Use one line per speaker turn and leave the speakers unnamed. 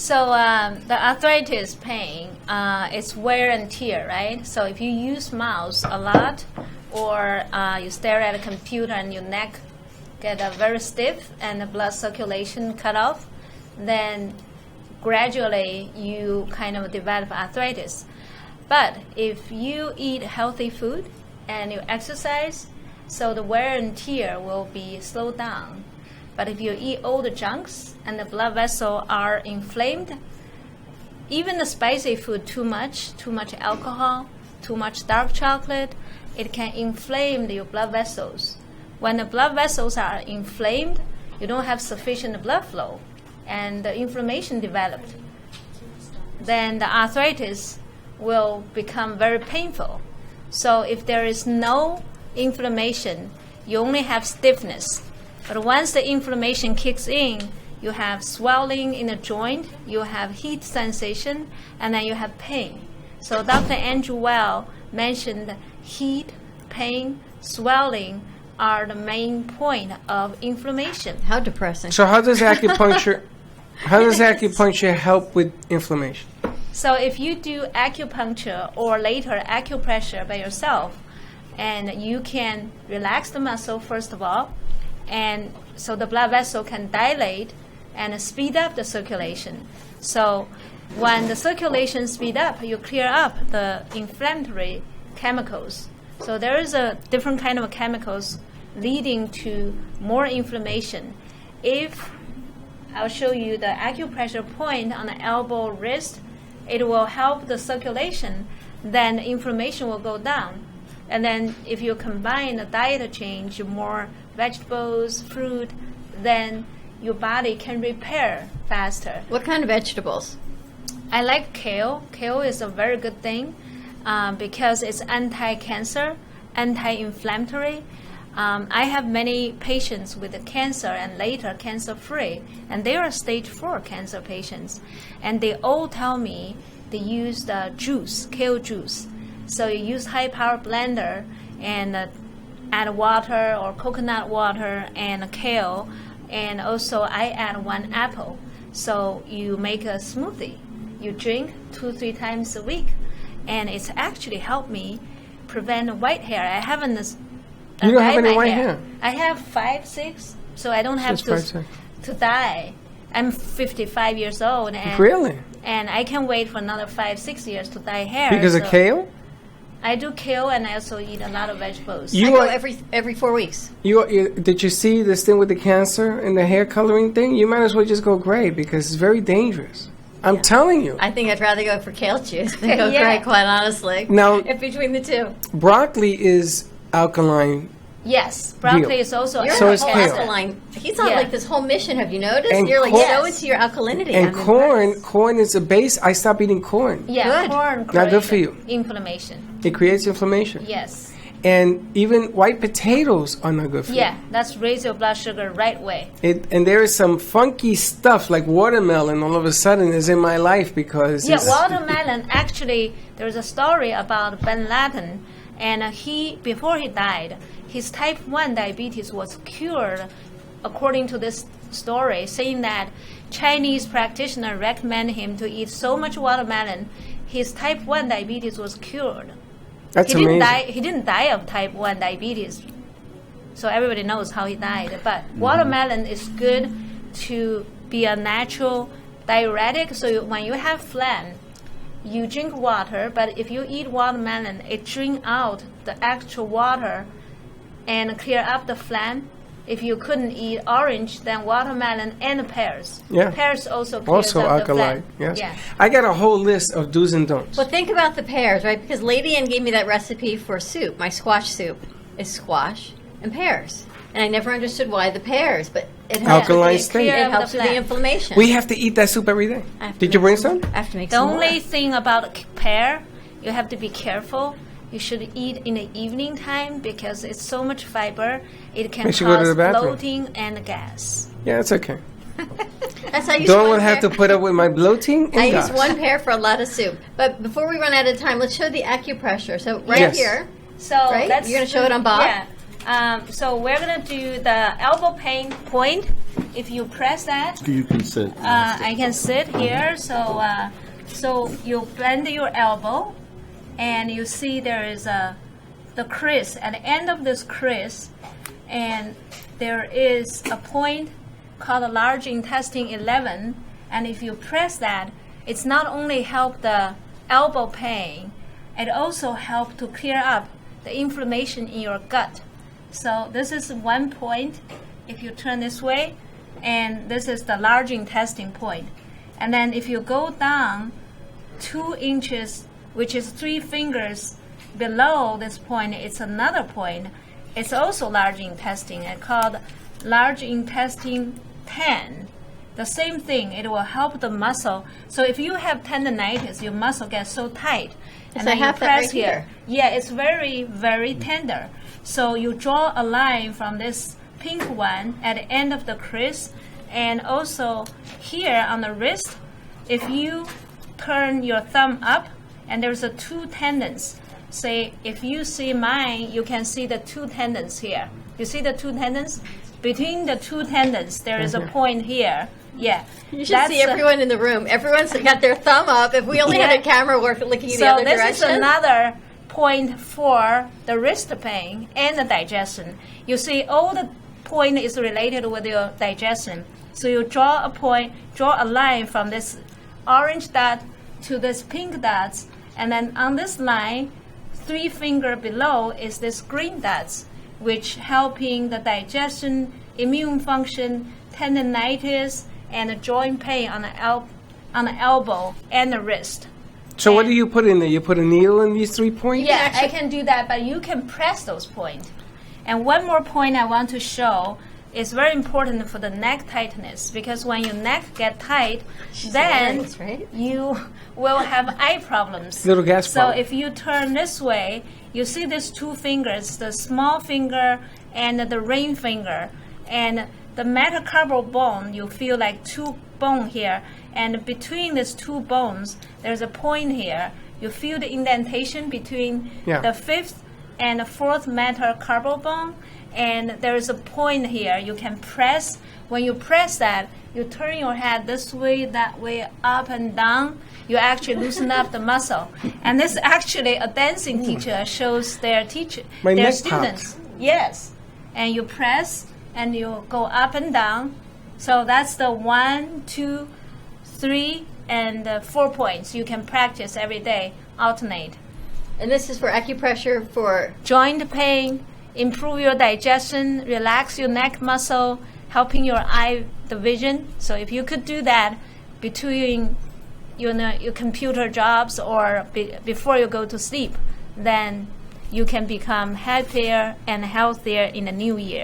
So the arthritis pain, it's wear and tear, right? So if you use mouse a lot, or you stare at a computer and your neck get very stiff and the blood circulation cut off, then gradually you kind of develop arthritis. But if you eat healthy food and you exercise, so the wear and tear will be slowed down. But if you eat all the junks and the blood vessels are inflamed, even the spicy food too much alcohol, too much dark chocolate, it can inflame your blood vessels. When the blood vessels are inflamed, you don't have sufficient blood flow, and the inflammation developed. Then the arthritis will become very painful. So if there is no inflammation, you only have stiffness. But once the inflammation kicks in, you have swelling in the joint, you have heat sensation, and then you have pain. So Dr. Andrew Well mentioned heat, pain, swelling are the main point of inflammation.
How depressing.
So how does acupuncture help with inflammation?
So if you do acupuncture or later acupressure by yourself, and you can relax the muscle first of all, and so the blood vessel can dilate and speed up the circulation. So when the circulation speed up, you clear up the inflammatory chemicals. So there is a different kind of chemicals leading to more inflammation. If I'll show you the acupressure point on the elbow, wrist, it will help the circulation, then the inflammation will go down. And then if you combine the diet change, more vegetables, fruit, then your body can repair faster.
What kind of vegetables?
I like kale. Kale is a very good thing because it's anti-cancer, anti-inflammatory. I have many patients with cancer and later cancer-free, and they are stage 4 cancer patients. And they all tell me they use the juice, kale juice. So you use high-power blender and add water or coconut water and kale, and also I add 1 apple. So you make a smoothie. You drink 2-3 times a week, and it's actually helped me prevent white hair. I haven't.
You don't have any white hair.
I have 5-6, so I don't have to dye. I'm 55 years old, and
really,
and I can wait for another 5-6 years to dye hair
because of kale.
I do kale, and I also eat a lot of vegetables.
I go every 4 weeks.
Did you see this thing with the cancer and the hair coloring thing? You might as well just go gray because it's very dangerous. I'm telling you.
I think I'd rather go for kale juice than go gray, quite honestly.
Now,
if between the two.
Broccoli is alkaline.
Yes, broccoli is also
alkaline. He's on like this whole mission. Have you noticed?
And
you're like so into your alkalinity.
And corn is a base. I stopped eating corn.
Yeah, corn.
Not good for you.
Inflammation.
It creates inflammation.
Yes.
And even white potatoes are not good for you.
Yeah, that's raise your blood sugar right way.
And there is some funky stuff like watermelon all of a sudden is in my life because...
Yeah, watermelon, actually, there's a story about Ben Laden, and before he died, his type 1 diabetes was cured, according to this story, saying that Chinese practitioner recommended him to eat so much watermelon, his type 1 diabetes was cured.
That's amazing.
He didn't die of type 1 diabetes, so everybody knows how he died. But watermelon is good to be a natural diuretic, so when you have phlegm, you drink water, but if you eat watermelon, it drinks out the actual water and clear up the phlegm. If you couldn't eat orange, then watermelon and pears. Yeah. Pears also clears up
alkaline.
The phlegm.
Yes. Yeah. I got a whole list of do's and don'ts.
Well, think about the pears, right? Because Lady Ann gave me that recipe for soup. My squash soup is squash and pears. And I never understood why the pears, but it helps with the inflammation.
We have to eat that soup every day. Did you bring some?
I have to make
the
some
only
more.
thing about pear, you have to be careful. You should eat in the evening time because it's so much fiber. It can cause bloating and gas.
Yeah, it's okay.
That's how you
don't have to put up with my bloating and gas.
I use 1 pear for a lot of soup. But before we run out of time, let's show the acupressure. So here.
So
you're going to show it on Bob?
Yeah. So we're going to do the elbow pain point. If you press that,
You can sit.
I can sit here. So you bend your elbow, and you see there is the crease. At the end of this crease, and there is a point called the large intestine 11. And if you press that, it's not only help the elbow pain, it also help to clear up the inflammation in your gut. So this is one point. If you turn this way, and this is the large intestine point. And then if you go down 2 inches, which is 3 fingers below this point, it's another point. It's also large intestine. It's called large intestine 10. The same thing, it will help the muscle. So if you have tendonitis, your muscle gets so tight. And then you press here. Yeah, it's very, very tender. So you draw a line from this pink one at the end of the crease, and also here on the wrist, if you turn your thumb up, and there's 2 tendons. Say, if you see mine, you can see the 2 tendons here. You see the 2 tendons? Between the 2 tendons, there is a point here. Yeah.
You should see everyone in the room. Everyone's got their thumb up. If we only had a camera looking in the other direction.
So this is another point for the wrist pain and the digestion. You see, all the point is related with your digestion. So you draw a line from this orange dot to this pink dots, and then on this line, 3 finger below is this green dots, which helping the digestion, immune function, tendonitis, and the joint pain on the elbow and the wrist.
So what do you put in there? You put a needle in these 3 points?
Yeah, I can do that, but you can press those points. And one more point I want to show is very important for the neck tightness, because when your neck get tight, then you will have eye problems.
Little gas
So if you turn this way, you see these 2 fingers, the small finger and the ring finger, and the metacarpal bone, you feel like 2 bones here, and between these 2 bones, there's a point here. You feel the indentation between the 5th and the 4th metacarpal bone, and there's a point here. You can press. When you press that, you turn your head this way, that way, up and down. You actually loosen up the muscle. And this actually a dancing teacher shows their students. Yes, and you press and you go up and down. So that's the 1, 2, 3, and 4 points. You can practice every day, alternate.
And this is for acupressure for
joint pain, improve your digestion, relax your neck muscle, helping your the vision. So if you could do that between your computer jobs or before you go to sleep, then you can become happier and healthier in the new year.